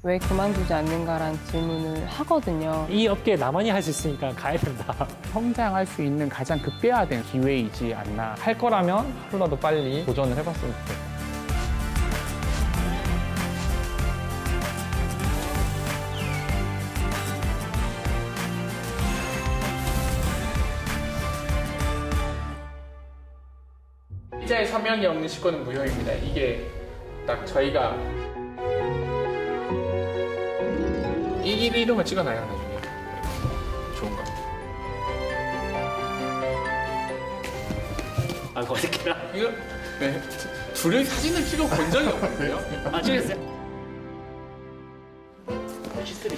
왜 그만두지 않는가라는 질문을 하거든요. 이 업계에 나만이 할 수 있으니까 가야 된다. 성장할 수 있는 가장 극대화된 기회이지 않나. 할 거라면 하루라도 빨리 도전을 해봤으면 좋겠어요. 일자의 서명이 없는 식권은 무효입니다. 이게 딱 저희가 이름을 찍어놔요 나중에. 좋은 거. 아, 그거 어떻게 해라? 이거 네 둘의 사진을 찍어 본 적이 없거든요. 아, 찍었어요? 시스템이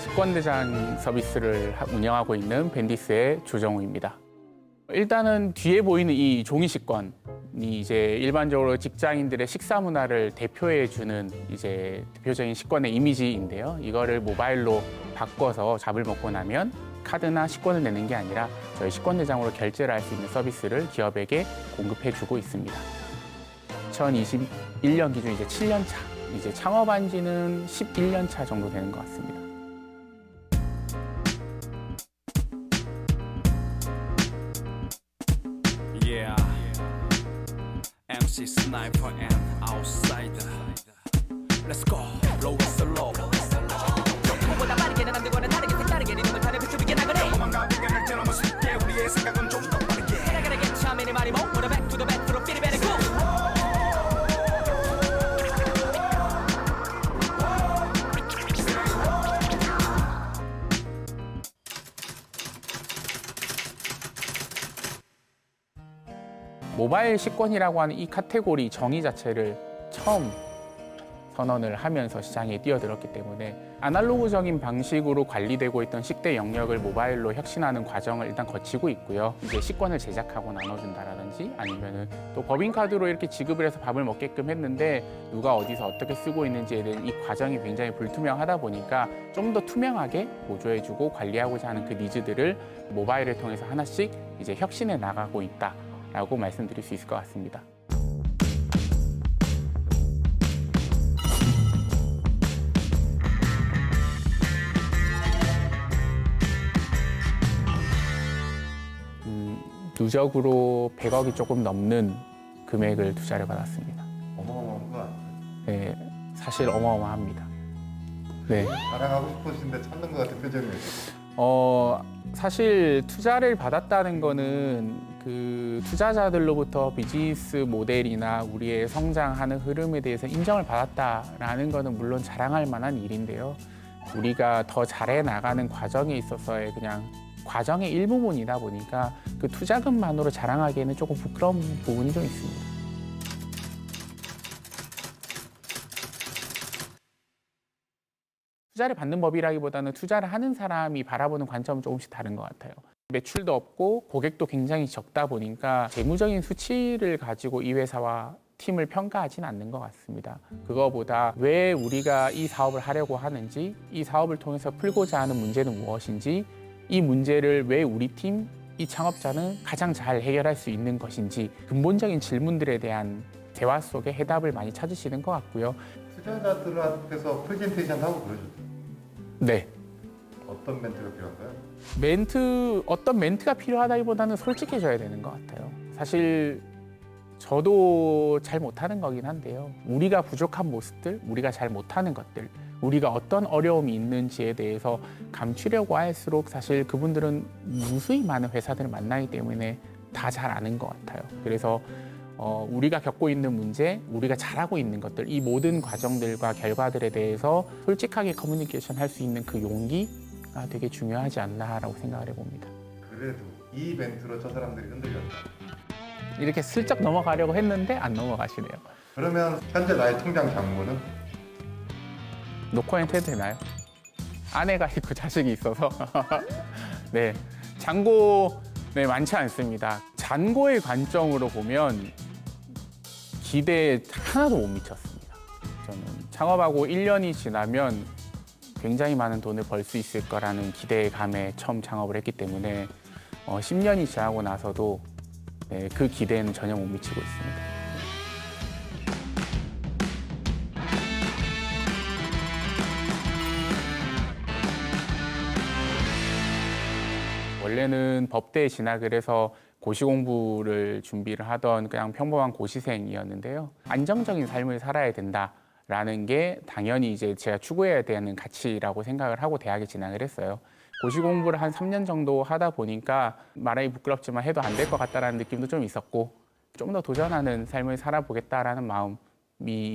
식권대장 서비스를 운영하고 있는 밴디스의 조정우입니다. 일단은 뒤에 보이는 이 종이 식권이 이제 일반적으로 직장인들의 식사 문화를 대표해주는 이제 대표적인 식권의 이미지인데요. 이거를 모바일로 바꿔서 밥을 먹고 나면 카드나 식권을 내는 게 아니라 저희 식권대장으로 결제를 할 수 있는 서비스를 기업에게 공급해주고 있습니다. 2021년 기준 이제 7년 차, 이제 창업한 지는 11년 차 정도 되는 것 같습니다. Yeah, MC Sniper and Outsider. Let's go, blow it slow. 보다 빠르게는 안 되거나 다르게 색다르게 네 눈을 타는 비추비게 나가네 도망가 비견을 들어만 쉽게 우리의 생각은 좀 더 빠르게. 가라 괜찮아 내 말이 뭐 What a back to the back to the feel better go 모바일 식권이라고 하는 이 카테고리 정의 자체를 처음 선언을 하면서 시장에 뛰어들었기 때문에 아날로그적인 방식으로 관리되고 있던 식대 영역을 모바일로 혁신하는 과정을 일단 거치고 있고요. 이제 식권을 제작하고 나눠준다라든지 아니면은 또 법인카드로 이렇게 지급을 해서 밥을 먹게끔 했는데 누가 어디서 어떻게 쓰고 있는지에 대한 이 과정이 굉장히 불투명하다 보니까 좀 더 투명하게 보조해주고 관리하고자 하는 그 니즈들을 모바일을 통해서 하나씩 이제 혁신해 나가고 있다라고 말씀드릴 수 있을 것 같습니다. 누적으로 100억이 조금 넘는 금액을 투자를 받았습니다. 어마어마한 거 아니에요? 네, 사실 어마어마합니다. 네. 자랑하고 싶으신데 찾는 것 같은 표정이에요. 사실 투자를 받았다는 거는 그 투자자들로부터 비즈니스 모델이나 우리의 성장하는 흐름에 대해서 인정을 받았다라는 거는 물론 자랑할 만한 일인데요. 우리가 더 잘해 나가는 과정에 있어서의 그냥 과정의 일부분이다 보니까 그 투자금만으로 자랑하기에는 조금 부끄러운 부분이 좀 있습니다. 투자를 받는 법이라기보다는 투자를 하는 사람이 바라보는 관점은 조금씩 다른 것 같아요. 매출도 없고 고객도 굉장히 적다 보니까 재무적인 수치를 가지고 이 회사와 팀을 평가하진 않는 것 같습니다. 그거보다 왜 우리가 이 사업을 하려고 하는지, 이 사업을 통해서 풀고자 하는 문제는 무엇인지, 이 문제를 왜 우리 팀, 이 창업자는 가장 잘 해결할 수 있는 것인지 근본적인 질문들에 대한 대화 속에 해답을 많이 찾으시는 것 같고요. 투자자들 앞에서 프레젠테이션 하고 그러죠. 네. 어떤 멘트가 필요한가요? 어떤 멘트가 필요하다기보다는 솔직해져야 되는 것 같아요. 사실 저도 잘 못하는 거긴 한데요. 우리가 부족한 모습들, 우리가 잘 못하는 것들, 우리가 어떤 어려움이 있는지에 대해서 감추려고 할수록 사실 그분들은 무수히 많은 회사들을 만나기 때문에 다 잘 아는 것 같아요. 그래서 우리가 겪고 있는 문제, 우리가 잘하고 있는 것들, 이 모든 과정들과 결과들에 대해서 솔직하게 커뮤니케이션 할 수 있는 그 용기가 되게 중요하지 않나라고 생각을 해봅니다. 그래도 이 멘트로 저 사람들이 흔들렸다. 이렇게 슬쩍 넘어가려고 했는데 안 넘어가시네요. 그러면 현재 나의 통장 잔고는? 노코멘트 해도 되나요? 아내가 있고 자식이 있어서 네, 잔고 네, 많지 않습니다. 잔고의 관점으로 보면 기대에 하나도 못 미쳤습니다. 저는 창업하고 1년이 지나면 굉장히 많은 돈을 벌 수 있을 거라는 기대감에 처음 창업을 했기 때문에 10년이 지나고 나서도 네, 그 기대에는 전혀 못 미치고 있습니다. 원래는 법대에 진학을 해서 고시 공부를 준비를 하던 그냥 평범한 고시생이었는데요. 안정적인 삶을 살아야 된다라는 게 당연히 이제 제가 추구해야 되는 가치라고 생각을 하고 대학에 진학을 했어요. 고시 공부를 한 3년 정도 하다 보니까 말하기 부끄럽지만 해도 안 될 것 같다라는 느낌도 좀 있었고 좀 더 도전하는 삶을 살아보겠다라는 마음이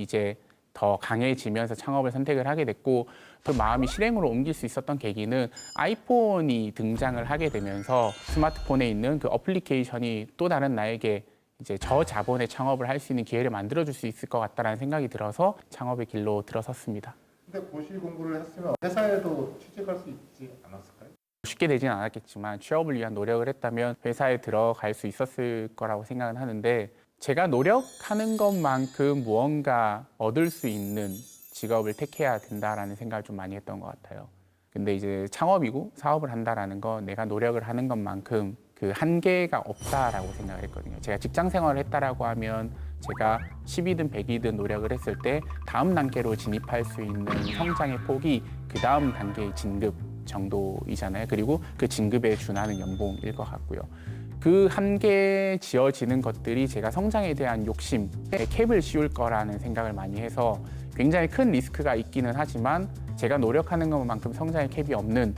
이제 더 강해지면서 창업을 선택을 하게 됐고 그 마음이 실행으로 옮길 수 있었던 계기는 아이폰이 등장을 하게 되면서 스마트폰에 있는 그 어플리케이션이 또 다른 나에게 이제 저자본의 창업을 할 수 있는 기회를 만들어줄 수 있을 것 같다라는 생각이 들어서 창업의 길로 들어섰습니다. 근데 고시 공부를 했으면 회사에도 취직할 수 있지 않았을까요? 쉽게 되지는 않았겠지만 취업을 위한 노력을 했다면 회사에 들어갈 수 있었을 거라고 생각은 하는데 제가 노력하는 것만큼 무언가 얻을 수 있는 직업을 택해야 된다라는 생각을 좀 많이 했던 것 같아요. 근데 이제 창업이고 사업을 한다라는 건 내가 노력을 하는 것만큼 그 한계가 없다라고 생각을 했거든요. 제가 직장 생활을 했다라고 하면 제가 10이든 100이든 노력을 했을 때 다음 단계로 진입할 수 있는 성장의 폭이 그 다음 단계의 진급 정도이잖아요. 그리고 그 진급에 준하는 연봉일 것 같고요. 그 한계에 지어지는 것들이 제가 성장에 대한 욕심에 캡을 씌울 거라는 생각을 많이 해서 굉장히 큰 리스크가 있기는 하지만 제가 노력하는 것만큼 성장의 캡이 없는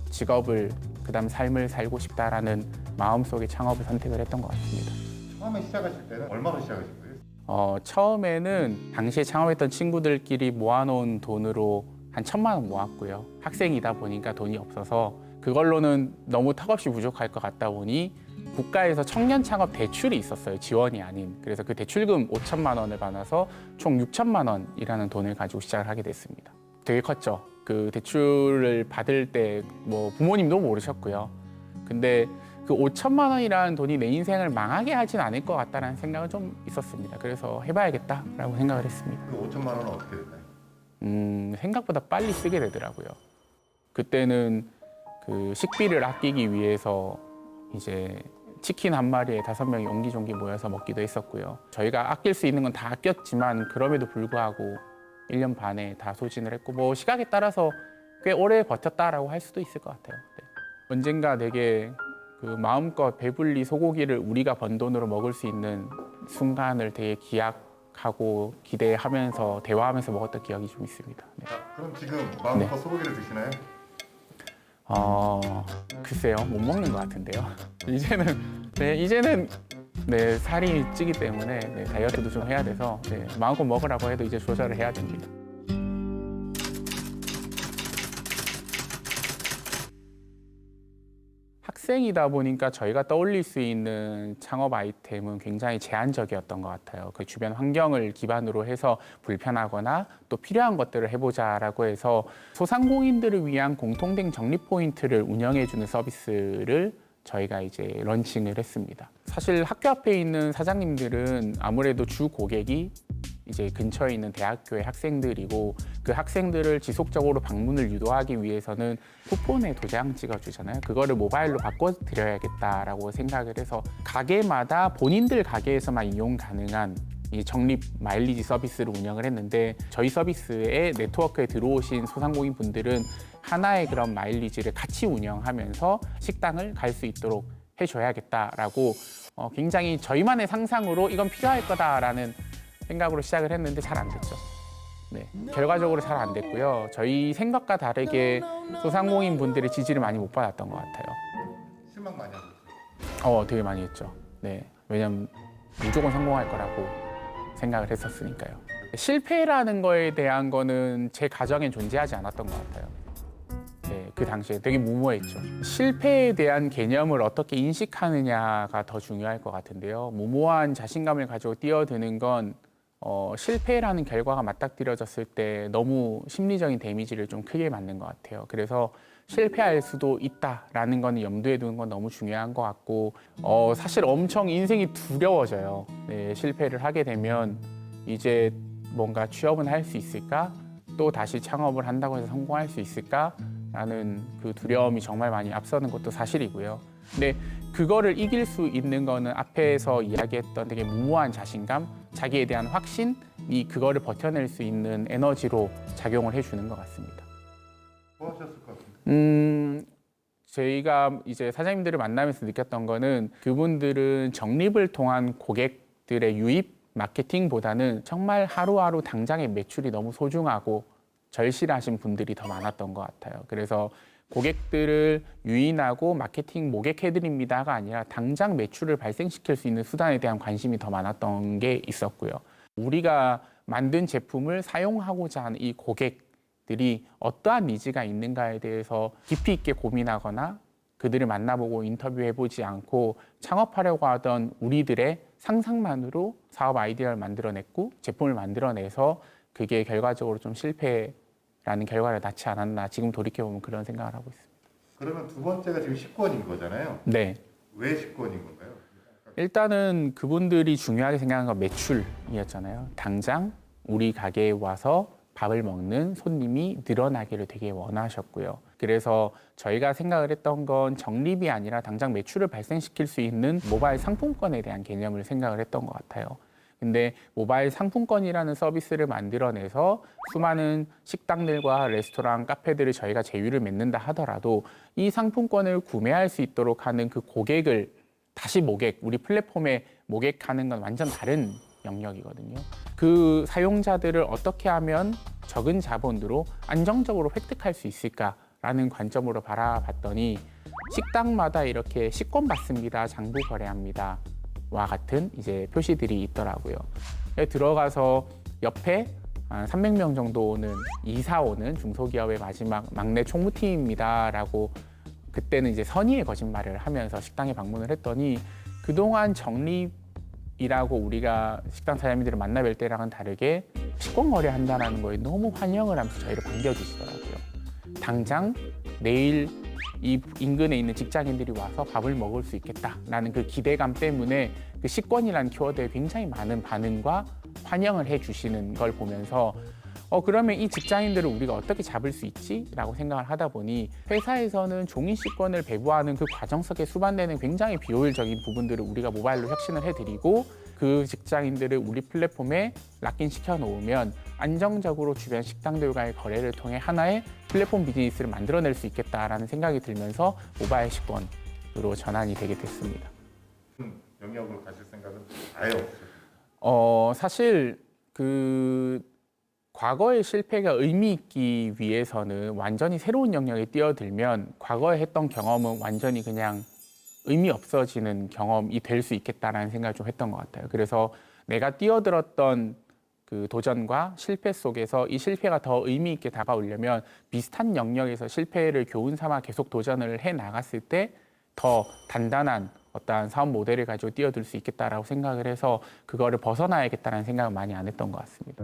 직업을 그다음 삶을 살고 싶다라는 마음속에 창업을 선택을 했던 것 같습니다. 처음에 시작하실 때는 얼마로 시작하신 거예요? 처음에는 당시에 창업했던 친구들끼리 모아놓은 돈으로 한 1,000만 원 모았고요. 학생이다 보니까 돈이 없어서 그걸로는 너무 턱없이 부족할 것 같다 보니 국가에서 청년 창업 대출이 있었어요. 지원이 아닌. 그래서 그 대출금 5천만 원을 받아서 총 6천만 원이라는 돈을 가지고 시작을 하게 됐습니다. 되게 컸죠. 그 대출을 받을 때 뭐 부모님도 모르셨고요. 근데 그 5천만 원이라는 돈이 내 인생을 망하게 하진 않을 것 같다는 생각은 좀 있었습니다. 그래서 해봐야겠다라고 생각을 했습니다. 그 5천만 원은 어떻게 됐나요? 생각보다 빨리 쓰게 되더라고요. 그때는 그 식비를 아끼기 위해서 이제 치킨 한 마리에 5명이 옹기종기 모여서 먹기도 했었고요. 저희가 아낄 수 있는 건 다 아꼈지만 그럼에도 불구하고 1년 반에 다 소진을 했고 뭐 시각에 따라서 꽤 오래 버텼다라고 할 수도 있을 것 같아요. 네. 언젠가 되게 그 마음껏 배불리 소고기를 우리가 번 돈으로 먹을 수 있는 순간을 되게 기약하고 기대하면서 대화하면서 먹었던 기억이 좀 있습니다. 네. 자, 그럼 지금 마음껏 소고기를 드시나요? 글쎄요, 못 먹는 것 같은데요. 이제는 살이 찌기 때문에 다이어트도 좀 해야 돼서 마음껏 먹으라고 해도 이제 조절을 해야 됩니다. 학생이다 보니까 저희가 떠올릴 수 있는 창업 아이템은 굉장히 제한적이었던 것 같아요. 그 주변 환경을 기반으로 해서 불편하거나 또 필요한 것들을 해보자라고 해서 소상공인들을 위한 공통된 적립 포인트를 운영해주는 서비스를 저희가 이제 런칭을 했습니다. 사실 학교 앞에 있는 사장님들은 아무래도 주 고객이 이제 근처에 있는 대학교의 학생들이고 그 학생들을 지속적으로 방문을 유도하기 위해서는 쿠폰에 도장 찍어주잖아요. 그거를 모바일로 바꿔드려야겠다라고 생각을 해서 가게마다 본인들 가게에서만 이용 가능한 이 적립 마일리지 서비스를 운영을 했는데 저희 서비스에 네트워크에 들어오신 소상공인 분들은 하나의 그런 마일리지를 같이 운영하면서 식당을 갈 수 있도록 해줘야겠다라고 굉장히 저희만의 상상으로 이건 필요할 거다라는 생각으로 시작을 했는데 잘 안 됐죠. 결과적으로 잘 안 됐고요. 저희 생각과 다르게 소상공인 분들의 지지를 많이 못 받았던 것 같아요. 실망 많이 하셨어요? 되게 많이 했죠. 왜냐면 무조건 성공할 거라고 생각을 했었으니까요. 실패라는 거에 대한 거는 제 가정엔 존재하지 않았던 것 같아요. 그 당시에 되게 무모했죠. 실패에 대한 개념을 어떻게 인식하느냐가 더 중요할 것 같은데요. 무모한 자신감을 가지고 뛰어드는 건 실패라는 결과가 맞닥뜨려졌을 때 너무 심리적인 데미지를 좀 크게 맞는 것 같아요. 그래서 실패할 수도 있다라는 건 염두에 두는 건 너무 중요한 것 같고 사실 엄청 인생이 두려워져요. 실패를 하게 되면 이제 뭔가 취업은 할 수 있을까? 또 다시 창업을 한다고 해서 성공할 수 있을까? 라는 그 두려움이 정말 많이 앞서는 것도 사실이고요. 근데 그거를 이길 수 있는 거는 앞에서 이야기했던 되게 무모한 자신감, 자기에 대한 확신이 그거를 버텨낼 수 있는 에너지로 작용을 해주는 것 같습니다. 뭐 하셨을 것 같은데? 저희가 이제 사장님들을 만나면서 느꼈던 거는 그분들은 적립을 통한 고객들의 유입 마케팅보다는 정말 하루하루 당장의 매출이 너무 소중하고 절실하신 분들이 더 많았던 것 같아요. 그래서 고객들을 유인하고 마케팅 모객해드립니다가 아니라 당장 매출을 발생시킬 수 있는 수단에 대한 관심이 더 많았던 게 있었고요. 우리가 만든 제품을 사용하고자 하는 이 고객들이 어떠한 니즈가 있는가에 대해서 깊이 있게 고민하거나 그들을 만나보고 인터뷰해보지 않고 창업하려고 하던 우리들의 상상만으로 사업 아이디어를 만들어냈고 제품을 만들어내서 그게 결과적으로 좀 실패라는 결과를 낳지 않았나 지금 돌이켜보면 그런 생각을 하고 있습니다. 그러면 두 번째가 지금 10권인 거잖아요. 네. 왜 10권인 건가요? 일단은 그분들이 중요하게 생각한 건 매출이었잖아요. 당장 우리 가게에 와서 밥을 먹는 손님이 늘어나기를 되게 원하셨고요. 그래서 저희가 생각을 했던 건 적립이 아니라 당장 매출을 발생시킬 수 있는 모바일 상품권에 대한 개념을 생각을 했던 것 같아요. 근데 모바일 상품권이라는 서비스를 만들어내서 수많은 식당들과 레스토랑, 카페들을 저희가 제휴를 맺는다 하더라도 이 상품권을 구매할 수 있도록 하는 그 고객을 다시 우리 플랫폼에 모객하는 건 완전 다른 영역이거든요. 그 사용자들을 어떻게 하면 적은 자본으로 안정적으로 획득할 수 있을까라는 관점으로 바라봤더니 식당마다 이렇게 식권 받습니다, 장부 거래합니다. 와 같은 이제 표시들이 있더라고요. 들어가서 옆에 한 300명 정도 오는 이사 오는 중소기업의 마지막 막내 총무팀입니다라고 그때는 이제 선의의 거짓말을 하면서 식당에 방문을 했더니 그동안 적립이라고 우리가 식당 사장님들을 만나뵐 때랑은 다르게 식권 거래한다는 거에 너무 환영을 하면서 저희를 반겨주시더라고요. 당장 내일 이 인근에 있는 직장인들이 와서 밥을 먹을 수 있겠다라는 그 기대감 때문에 그 식권이라는 키워드에 굉장히 많은 반응과 환영을 해주시는 걸 보면서 그러면 이 직장인들을 우리가 어떻게 잡을 수 있지? 라고 생각을 하다 보니 회사에서는 종이 식권을 배부하는 그 과정 속에 수반되는 굉장히 비효율적인 부분들을 우리가 모바일로 혁신을 해드리고 그 직장인들을 우리 플랫폼에 락인시켜 놓으면 안정적으로 주변 식당들과의 거래를 통해 하나의 플랫폼 비즈니스를 만들어낼 수 있겠다라는 생각이 들면서 모바일 식권으로 전환이 되게 됐습니다. 영역으로 가실 생각은 아예 없으세요? 사실 그 과거의 실패가 의미 있기 위해서는 완전히 새로운 영역에 뛰어들면 과거에 했던 경험은 완전히 그냥 의미 없어지는 경험이 될 수 있겠다라는 생각을 좀 했던 것 같아요. 그래서 내가 뛰어들었던 그 도전과 실패 속에서 이 실패가 더 의미 있게 다가오려면 비슷한 영역에서 실패를 교훈 삼아 계속 도전을 해 나갔을 때 더 단단한 어떠한 사업 모델을 가지고 뛰어들 수 있겠다라고 생각을 해서 그거를 벗어나야겠다는 생각을 많이 안 했던 것 같습니다.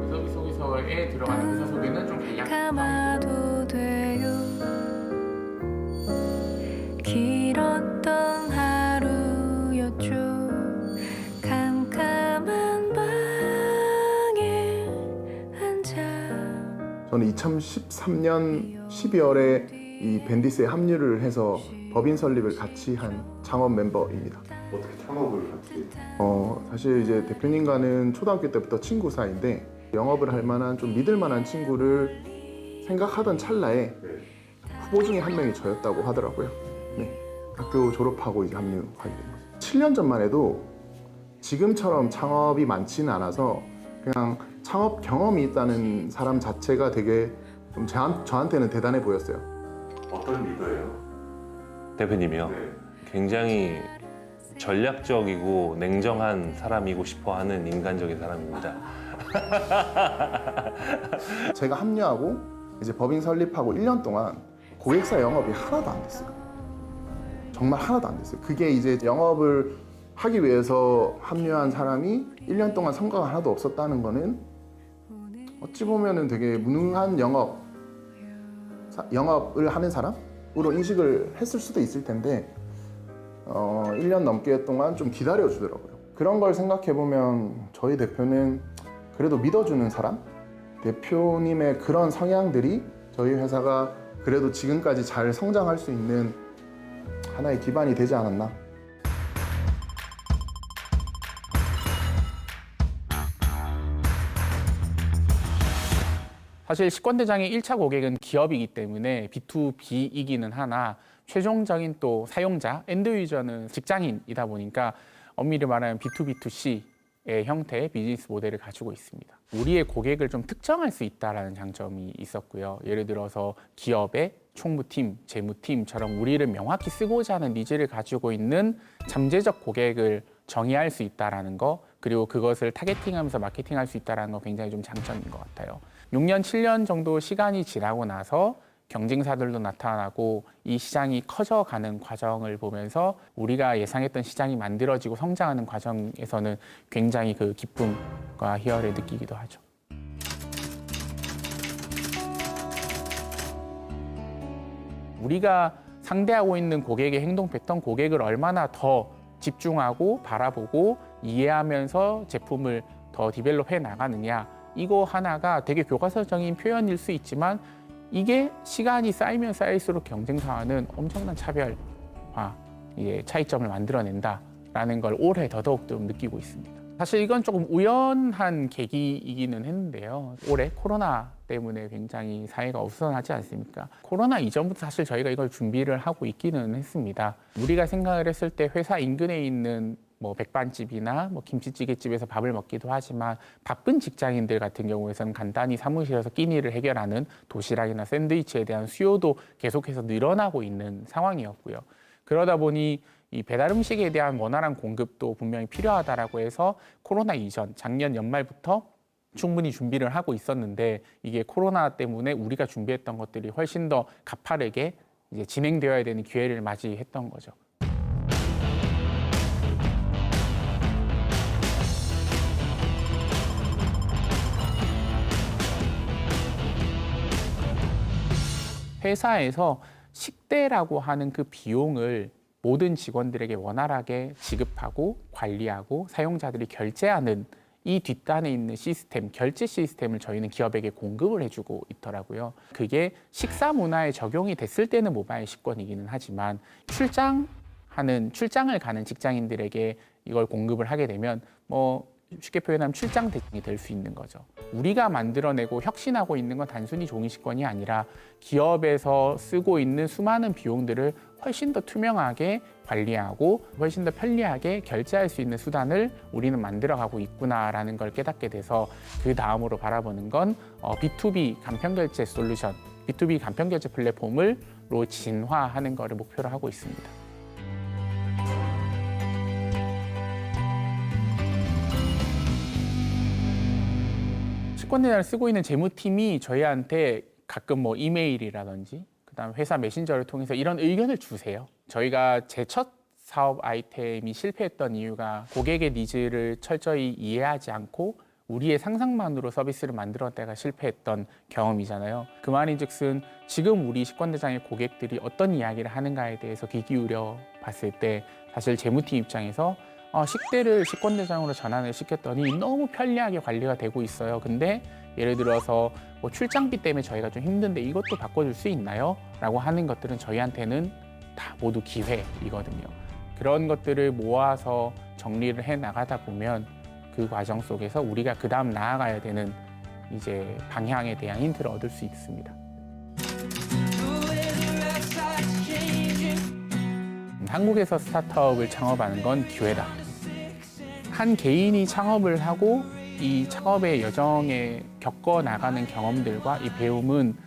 서비스소개서에 들어가는 의사 소개는 좀 감아도 돼요. 길었던 하루였죠. 캄캄한 방에 앉아. 저는 2013년 12월에 이 밴디스에 합류를 해서 법인 설립을 같이 한 창업 멤버입니다. 어떻게 창업을 같이? 사실 이제 대표님과는 초등학교 때부터 친구 사이인데 영업을 할 만한 좀 믿을 만한 친구를 생각하던 찰나에 후보 중에 한 명이 저였다고 하더라고요. 네, 학교 졸업하고 이제 합류하게 된 거죠. 7년 전만 해도 지금처럼 창업이 많지는 않아서 그냥 창업 경험이 있다는 사람 자체가 되게 좀 저한테는 대단해 보였어요. 어떤 리더예요? 대표님이요? 네. 굉장히 전략적이고 냉정한 사람이고 싶어하는 인간적인 사람입니다. 제가 합류하고 이제 법인 설립하고 1년 동안 고객사 영업이 하나도 안 됐어요. 정말 하나도 안 됐어요. 그게 이제 영업을 하기 위해서 합류한 사람이 1년 동안 성과가 하나도 없었다는 거는 어찌 보면은 되게 무능한 영업을 하는 사람으로 인식을 했을 수도 있을 텐데 1년 넘게 동안 좀 기다려 주더라고요. 그런 걸 생각해 보면 저희 대표는 그래도 믿어주는 사람, 대표님의 그런 성향들이 저희 회사가 그래도 지금까지 잘 성장할 수 있는 하나의 기반이 되지 않았나. 사실 식권대장의 1차 고객은 기업이기 때문에 B2B이기는 하나 최종적인 또 사용자, 엔드 유저는 직장인이다 보니까 엄밀히 말하면 B2B2C의 형태의 비즈니스 모델을 가지고 있습니다. 우리의 고객을 좀 특정할 수 있다는 장점이 있었고요. 예를 들어서 기업의 총무팀, 재무팀처럼 우리를 명확히 쓰고자 하는 니즈를 가지고 있는 잠재적 고객을 정의할 수 있다는 거, 그리고 그것을 타겟팅하면서 마케팅할 수 있다는 거 굉장히 좀 장점인 것 같아요. 6년, 7년 정도 시간이 지나고 나서 경쟁사들도 나타나고 이 시장이 커져가는 과정을 보면서 우리가 예상했던 시장이 만들어지고 성장하는 과정에서는 굉장히 그 기쁨과 희열을 느끼기도 하죠. 우리가 상대하고 있는 고객의 행동 패턴, 고객을 얼마나 더 집중하고 바라보고 이해하면서 제품을 더 디벨롭해 나가느냐, 이거 하나가 되게 교과서적인 표현일 수 있지만 이게 시간이 쌓이면 쌓일수록 경쟁사와는 엄청난 차별화, 차이점을 만들어낸다라는 걸 올해 더더욱 좀 느끼고 있습니다. 사실 이건 조금 우연한 계기이기는 했는데요. 올해 코로나 때문에 굉장히 사회가 어수선하지 않습니까? 코로나 이전부터 사실 저희가 이걸 준비를 하고 있기는 했습니다. 우리가 생각을 했을 때 회사 인근에 있는 백반집이나 김치찌개집에서 밥을 먹기도 하지만 바쁜 직장인들 같은 경우에는 간단히 사무실에서 끼니를 해결하는 도시락이나 샌드위치에 대한 수요도 계속해서 늘어나고 있는 상황이었고요. 그러다 보니 이 배달 음식에 대한 원활한 공급도 분명히 필요하다라고 해서 코로나 이전 작년 연말부터 충분히 준비를 하고 있었는데 이게 코로나 때문에 우리가 준비했던 것들이 훨씬 더 가파르게 이제 진행되어야 되는 기회를 맞이했던 거죠. 회사에서 식대라고 하는 그 비용을 모든 직원들에게 원활하게 지급하고 관리하고 사용자들이 결제하는 이 뒷단에 있는 시스템, 결제 시스템을 저희는 기업에게 공급을 해주고 있더라고요. 그게 식사 문화에 적용이 됐을 때는 모바일 식권이기는 하지만 출장을 가는 직장인들에게 이걸 공급을 하게 되면 쉽게 표현하면 출장 대행이 될 수 있는 거죠. 우리가 만들어내고 혁신하고 있는 건 단순히 종이식권이 아니라 기업에서 쓰고 있는 수많은 비용들을 훨씬 더 투명하게 관리하고 훨씬 더 편리하게 결제할 수 있는 수단을 우리는 만들어가고 있구나라는 걸 깨닫게 돼서 그 다음으로 바라보는 건 B2B 간편결제 솔루션, B2B 간편결제 플랫폼으로 진화하는 것을 목표로 하고 있습니다. 식권대장을 쓰고 있는 재무팀이 저희한테 가끔 이메일이라든지 그다음 회사 메신저를 통해서 이런 의견을 주세요. 저희가 제 첫 사업 아이템이 실패했던 이유가 고객의 니즈를 철저히 이해하지 않고 우리의 상상만으로 서비스를 만들었다가 실패했던 경험이잖아요. 그 말인즉슨 지금 우리 식권대장의 고객들이 어떤 이야기를 하는가에 대해서 귀 기울여 봤을 때 사실 재무팀 입장에서 식대를 식권대장으로 전환을 시켰더니 너무 편리하게 관리가 되고 있어요. 근데 예를 들어서 출장비 때문에 저희가 좀 힘든데 이것도 바꿔줄 수 있나요? 라고 하는 것들은 저희한테는 다 모두 기회이거든요. 그런 것들을 모아서 정리를 해 나가다 보면 그 과정 속에서 우리가 그 다음 나아가야 되는 이제 방향에 대한 힌트를 얻을 수 있습니다. 한국에서 스타트업을 창업하는 건 기회다. 한 개인이 창업을 하고 이 창업의 여정에 겪어 나가는 경험들과 이 배움은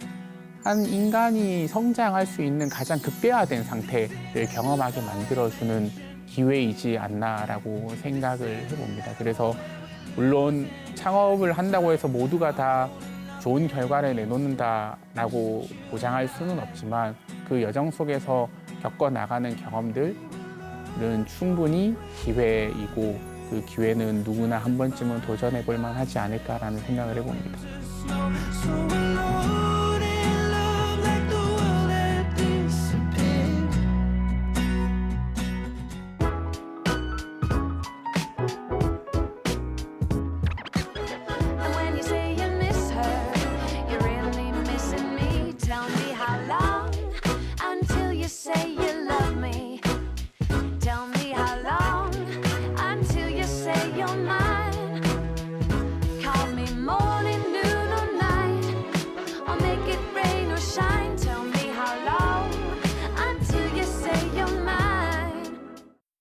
한 인간이 성장할 수 있는 가장 극대화된 상태를 경험하게 만들어주는 기회이지 않나라고 생각을 해봅니다. 그래서 물론 창업을 한다고 해서 모두가 다 좋은 결과를 내놓는다라고 보장할 수는 없지만 그 여정 속에서 겪어 나가는 경험들은 충분히 기회이고 그 기회는 누구나 한 번쯤은 도전해 볼 만하지 않을까라는 생각을 해봅니다. And when you say you miss her say you